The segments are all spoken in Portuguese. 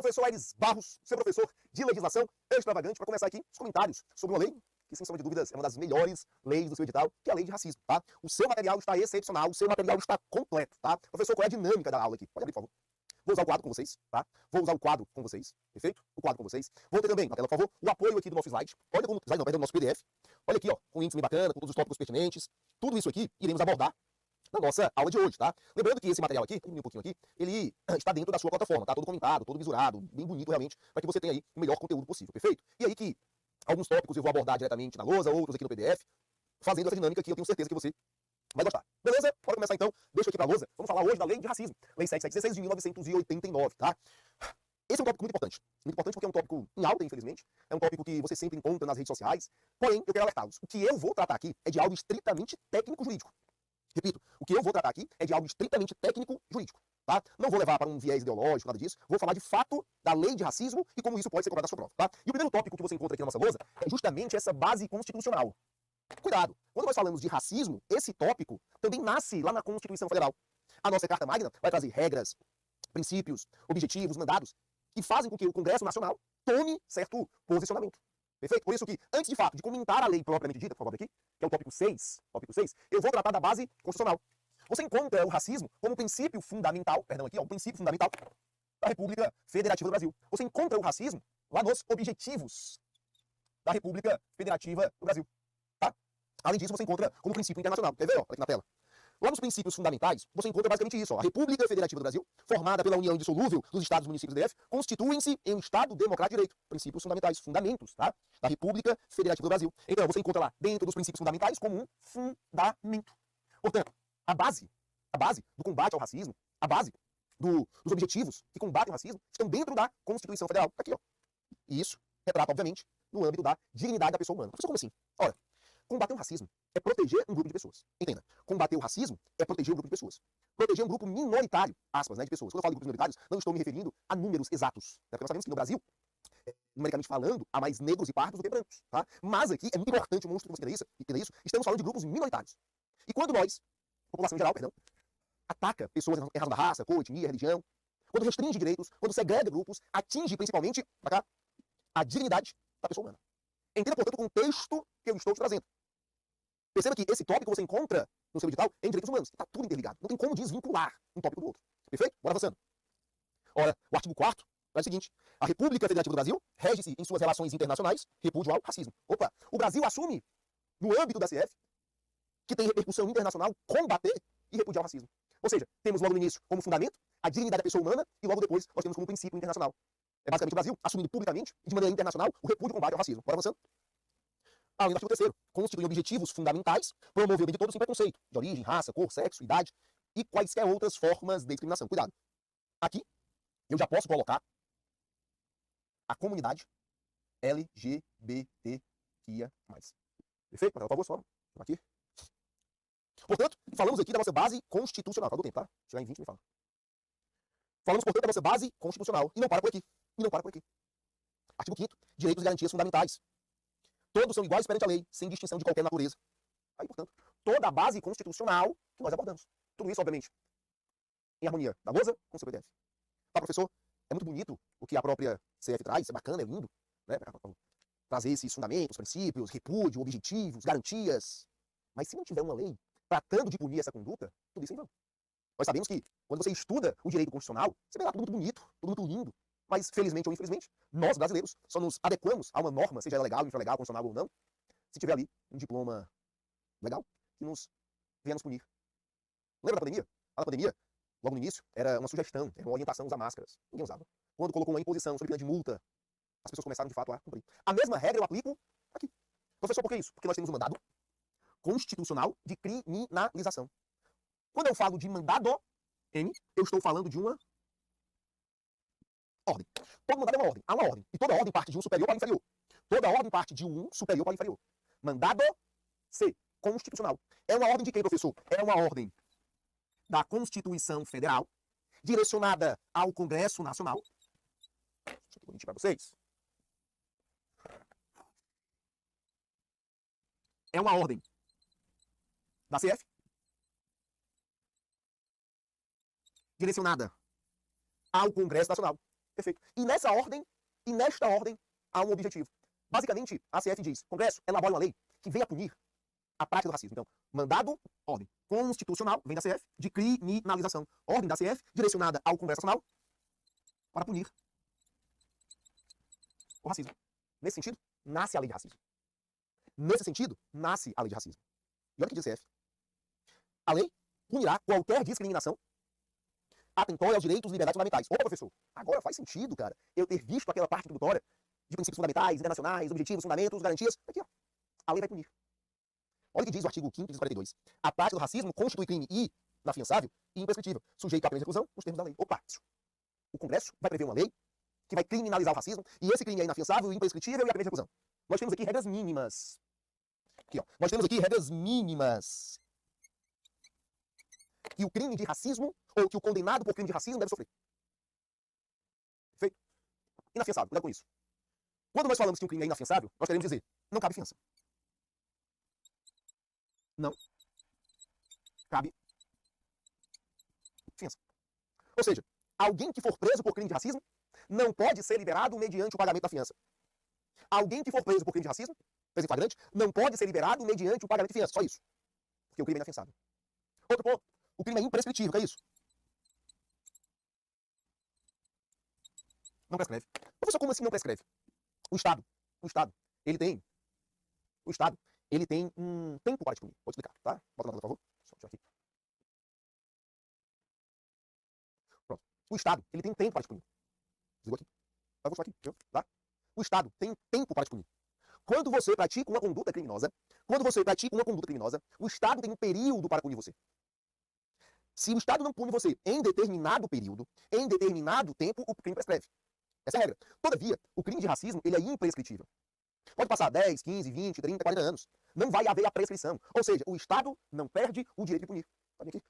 Professor Aires Barros, seu professor de legislação extravagante, para começar aqui os comentários sobre uma lei que, sem sombra de dúvidas, é uma das melhores leis do seu edital, que é a lei de racismo, tá? O seu material está excepcional, o seu material está completo, tá? Professor, qual é a dinâmica da aula aqui? Pode abrir, por favor. Vou usar o quadro com vocês, tá? Vou usar o quadro com vocês, perfeito? O quadro com vocês. Vou ter também, na tela, por favor, o apoio aqui do nosso slide. Olha como... Slide não, perdão, do nosso PDF. Olha aqui, ó, com um índice bem bacana, com todos os tópicos pertinentes. Tudo isso aqui iremos abordar na nossa aula de hoje, tá? Lembrando que esse material aqui, um pouquinho aqui, ele está dentro da sua plataforma, tá? Todo comentado, todo visurado, bem bonito realmente, para que você tenha aí o melhor conteúdo possível, perfeito? E aí que alguns tópicos eu vou abordar diretamente na lousa, outros aqui no PDF, fazendo essa dinâmica aqui, eu tenho certeza que você vai gostar. Beleza? Bora começar então. Deixa aqui pra lousa. Vamos falar hoje da lei de racismo. Lei 716 de 1989, tá? Esse é um tópico muito importante. Muito importante porque é um tópico em alta, infelizmente. É um tópico que você sempre encontra nas redes sociais. Porém, eu quero alertá-los. O que eu vou tratar aqui é de algo estritamente técnico-jurídico. Repito, o que eu vou tratar aqui é de algo estritamente técnico-jurídico, tá? Não vou levar para um viés ideológico, nada disso. Vou falar de fato da lei de racismo e como isso pode ser cobrado na sua prova, tá? E o primeiro tópico que você encontra aqui na nossa lousa é justamente essa base constitucional. Cuidado, quando nós falamos de racismo, esse tópico também nasce lá na Constituição Federal. A nossa Carta Magna vai trazer regras, princípios, objetivos, mandados, que fazem com que o Congresso Nacional tome certo posicionamento. Perfeito? Por isso que, antes de fato, de comentar a lei propriamente dita, por favor, aqui, que é o tópico 6, eu vou tratar da base constitucional. Você encontra o racismo como princípio fundamental, perdão, aqui, ó, o princípio fundamental da República Federativa do Brasil. Você encontra o racismo lá nos objetivos da República Federativa do Brasil. Além disso, você encontra como princípio internacional. Quer ver? Ó, aqui na tela. Lá nos princípios fundamentais, você encontra basicamente isso. Ó. A República Federativa do Brasil, formada pela união indissolúvel dos estados e municípios do DF, constituem-se em um Estado democrático de direito. Princípios fundamentais, fundamentos, tá? Da República Federativa do Brasil. Então, você encontra lá, dentro dos princípios fundamentais, como um fundamento. Portanto, a base do combate ao racismo, a base dos objetivos que combatem o racismo, estão dentro da Constituição Federal. Aqui, ó. E isso retrata, obviamente, no âmbito da dignidade da pessoa humana. Professor, como assim? Ora, combater o racismo é proteger um grupo de pessoas. Entenda. Combater o racismo é proteger um grupo de pessoas. Proteger um grupo minoritário, aspas, né, de pessoas. Quando eu falo de grupos minoritários, não estou me referindo a números exatos. Né? Porque nós sabemos que no Brasil, numericamente falando, há mais negros e pardos do que brancos. Tá? Mas aqui é muito importante o monstro que você entenda isso. Estamos falando de grupos minoritários. E quando nós, população em geral, perdão, ataca pessoas em razão da raça, cor, etnia, religião, quando restringe direitos, quando segrega grupos, atinge principalmente, pra cá, a dignidade da pessoa humana. Entenda, portanto, o contexto que eu estou te trazendo. Perceba que esse tópico que você encontra no seu edital é em direitos humanos. Está tudo interligado. Não tem como desvincular um tópico do outro. Perfeito? Bora avançando. Ora, o artigo 4º é o seguinte. A República Federativa do Brasil rege-se em suas relações internacionais repúdio ao racismo. Opa! O Brasil assume, no âmbito da CF, que tem repercussão internacional, combater e repudiar o racismo. Ou seja, temos logo no início como fundamento a dignidade da pessoa humana e logo depois nós temos como princípio internacional. É basicamente o Brasil assumindo publicamente e de maneira internacional o repúdio e o combate ao racismo. Bora avançando. Além do artigo 3º, constituem objetivos fundamentais promover o bem de todos sem preconceito, de origem, raça, cor, sexo, idade e quaisquer outras formas de discriminação. Cuidado. Aqui, eu já posso colocar a comunidade LGBTQIA+. Perfeito? Por favor, só. Aqui. Portanto, falamos aqui da nossa base constitucional. Fala do tempo, tá? Chegar em 20, me fala. Falamos, portanto, da nossa base constitucional. E não para por aqui. Artigo 5º, direitos e garantias fundamentais. Todos são iguais perante a lei, sem distinção de qualquer natureza. Aí, portanto, toda a base constitucional que nós abordamos. Tudo isso, obviamente, em harmonia da lousa com o seu PDF. Tá, professor? É muito bonito o que a própria CF traz, é bacana, é lindo, né? Trazer esses fundamentos, princípios, repúdio, objetivos, garantias. Mas se não tiver uma lei tratando de punir essa conduta, tudo isso é em vão. Nós sabemos que, quando você estuda o direito constitucional, você vê lá tudo muito bonito, tudo muito lindo. Mas, felizmente ou infelizmente, nós, brasileiros, só nos adequamos a uma norma, seja ela legal, infralegal, constitucional ou não, se tiver ali um diploma legal que nos venha nos punir. Lembra da pandemia? A pandemia, logo no início, era uma sugestão, era uma orientação a usar máscaras. Ninguém usava. Quando colocou uma imposição sob pena de multa, as pessoas começaram, de fato, a cumprir. A mesma regra eu aplico aqui. Professor, por que isso? Porque nós temos um mandado constitucional de criminalização. Quando eu falo de mandado M, eu estou falando de uma ordem. Todo mandado é uma ordem. Há uma ordem. E toda ordem parte de um superior para o inferior. Toda ordem parte de um superior para o inferior. Mandado C. Constitucional. É uma ordem de quem, professor? É uma ordem da Constituição Federal, direcionada ao Congresso Nacional. Deixa eu bonitinho para vocês. É uma ordem da CF, direcionada ao Congresso Nacional. Perfeito. E nessa ordem, e nesta ordem, há um objetivo. Basicamente, a ACF diz, Congresso, elabore uma lei que venha punir a prática do racismo. Então, mandado, ordem constitucional, vem da CF, de criminalização. Ordem da CF, direcionada ao Congresso Nacional, para punir o racismo. Nesse sentido, nasce a lei de racismo. Nesse sentido, nasce a lei de racismo. E olha o que diz a CF. A lei punirá qualquer discriminação atentória aos direitos e liberdades fundamentais. Ô, professor, agora faz sentido, cara, eu ter visto aquela parte introdutória de princípios fundamentais, internacionais, objetivos, fundamentos, garantias. Aqui, ó. A lei vai punir. Olha o que diz o artigo 5º, 42. A prática do racismo constitui crime inafiançável e imprescritível, sujeito à pena de reclusão nos termos da lei. Opa! O Congresso vai prever uma lei que vai criminalizar o racismo e esse crime é inafiançável, imprescritível e a pena de reclusão. Nós temos aqui regras mínimas. Aqui, ó. Nós temos aqui regras mínimas que o crime de racismo, ou que o condenado por crime de racismo deve sofrer. Perfeito? Inafiançável, cuidado com isso. Quando nós falamos que um crime é inafiançável, nós queremos dizer, não cabe fiança. Não cabe fiança. Ou seja, alguém que for preso por crime de racismo não pode ser liberado mediante o pagamento da fiança. Alguém que for preso por crime de racismo, preso em flagrante, não pode ser liberado mediante o pagamento de fiança. Só isso. Porque o crime é inafiançável. Outro ponto. O crime é imprescritível. O que é isso? Não prescreve. Professor, como assim não prescreve? O Estado, ele tem um tempo para discutir. Vou explicar, tá? Bota na tela, por favor. Só tirar aqui. Pronto. O Estado, ele tem tempo para discutir. Desligou aqui. Vou continuar aqui, viu? Tá? O Estado tem tempo para discutir. Quando você pratica uma conduta criminosa, o Estado tem um período para punir você. Se o Estado não pune você em determinado período, em determinado tempo, o crime prescreve. Essa é a regra. Todavia, o crime de racismo, ele é imprescritível. Pode passar 10, 15, 20, 30, 40 anos. Não vai haver a prescrição. Ou seja, o Estado não perde o direito de punir. Tá aqui.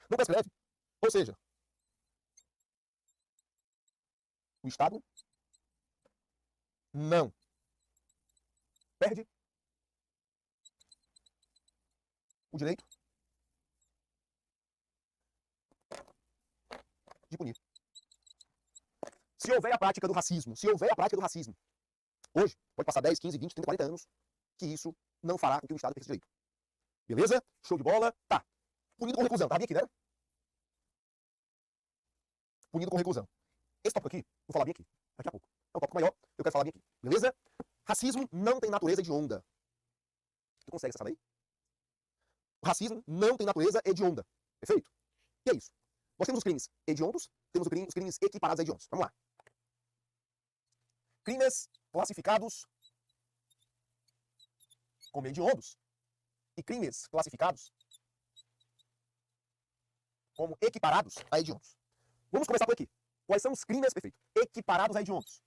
Não prescreve. Ou seja, o Estado não perde o direito de punir. Se houver a prática do racismo, hoje, pode passar 10, 15, 20, 30, 40 anos, que isso não fará com que o Estado perca esse direito. Beleza? Show de bola? Tá. Punido com reclusão. Tá bem aqui, né? Punido com reclusão. Esse tópico aqui, vou falar bem aqui. Daqui a pouco. É um tópico maior, eu quero falar bem aqui. Beleza? Racismo não tem natureza hedionda. Tu consegue acessar daí? O racismo não tem natureza hedionda. Perfeito? E é isso. Nós temos os crimes hediondos, temos os crimes equiparados a hediondos. Vamos lá. Crimes classificados como hediondos e crimes classificados como equiparados a hediondos. Vamos começar por aqui. Quais são os crimes, perfeito, equiparados a hediondos?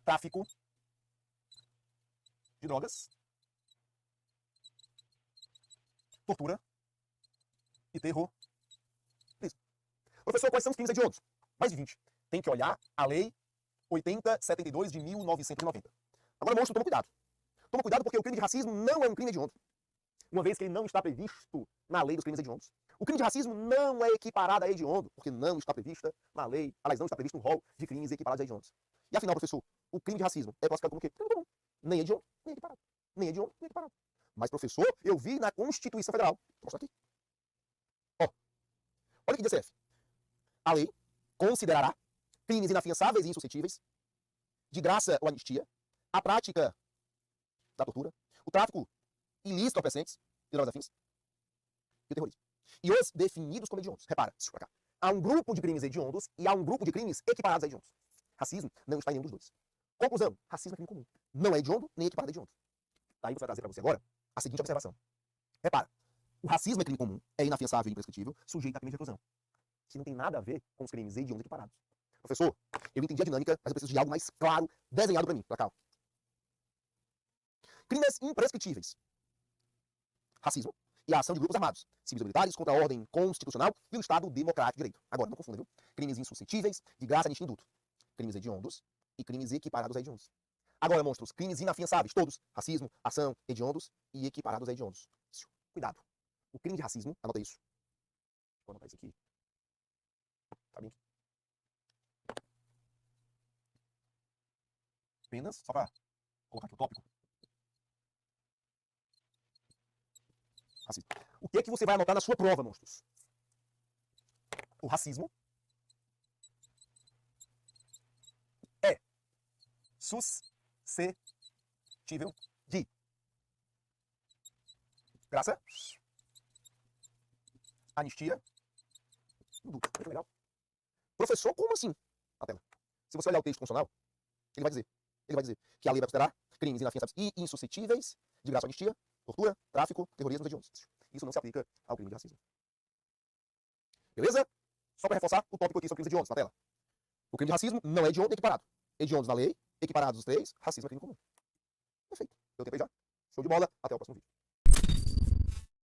Tráfico de drogas, tortura e terrorismo. Professor, quais são os crimes hediondos? Mais de 20. Tem que olhar a lei 8072 de 1990. Agora, monstro, toma cuidado. Toma cuidado porque o crime de racismo não é um crime hediondo. Uma vez que ele não está previsto na lei dos crimes hediondos. O crime de racismo não é equiparado a hediondo, porque não está prevista na lei, aliás, não está previsto no rol de crimes equiparados a hediondos. E afinal, professor, o crime de racismo é classificado como o quê? Nem hediondo, nem equiparado. Nem hediondo, nem equiparado. Mas, professor, eu vi na Constituição Federal. Vou mostrar aqui. Ó, olha o que diz a CF. A lei considerará crimes inafiançáveis e insuscetíveis de graça ou anistia, a prática da tortura, o tráfico ilícito a presentes e drogas afins e o terrorismo. E os definidos como hediondos. Repara, pra cá. Há um grupo de crimes hediondos e há um grupo de crimes equiparados a hediondos. Racismo não está em nenhum dos dois. Conclusão, racismo é crime comum. Não é hediondo nem equiparado a hediondo. Daí você vai trazer para você agora a seguinte observação. Repara, o racismo é crime comum, é inafiançável e imprescritível, sujeito a crime de reclusão. Que não tem nada a ver com os crimes hediondos equiparados. Professor, eu entendi a dinâmica, mas eu preciso de algo mais claro, desenhado para mim. Pra cá. Crimes imprescritíveis. Racismo e a ação de grupos armados, civis ou militares, contra a ordem constitucional e o Estado democrático de direito. Agora, não confunda, viu? Crimes insuscetíveis, de graça, anistia e indulto. Crimes hediondos e crimes equiparados a hediondos. Agora, monstros, crimes inafiançáveis, todos. Racismo, ação, hediondos e equiparados a hediondos. Cuidado. O crime de racismo, anota isso. Vou anotar isso aqui. Tá bem aqui. Apenas, só para colocar aqui o tópico. Racismo. O que é que você vai anotar na sua prova, monstros? O racismo é suscetível de graça, anistia, dupla. Muito legal. Professor, como assim? Na tela. Se você olhar o texto constitucional, ele vai dizer que a lei vai considerar crimes inafiançáveis e insuscetíveis de graça ou anistia, tortura, tráfico, terrorismo e hediondos. Isso não se aplica ao crime de racismo. Beleza? Só para reforçar o tópico aqui sobre crimes hediondos na tela. O crime de racismo não é hediondo equiparado. Hediondos na lei, equiparados os três, racismo é crime comum. Perfeito. Eu tentei já. Show de bola. Até o próximo vídeo.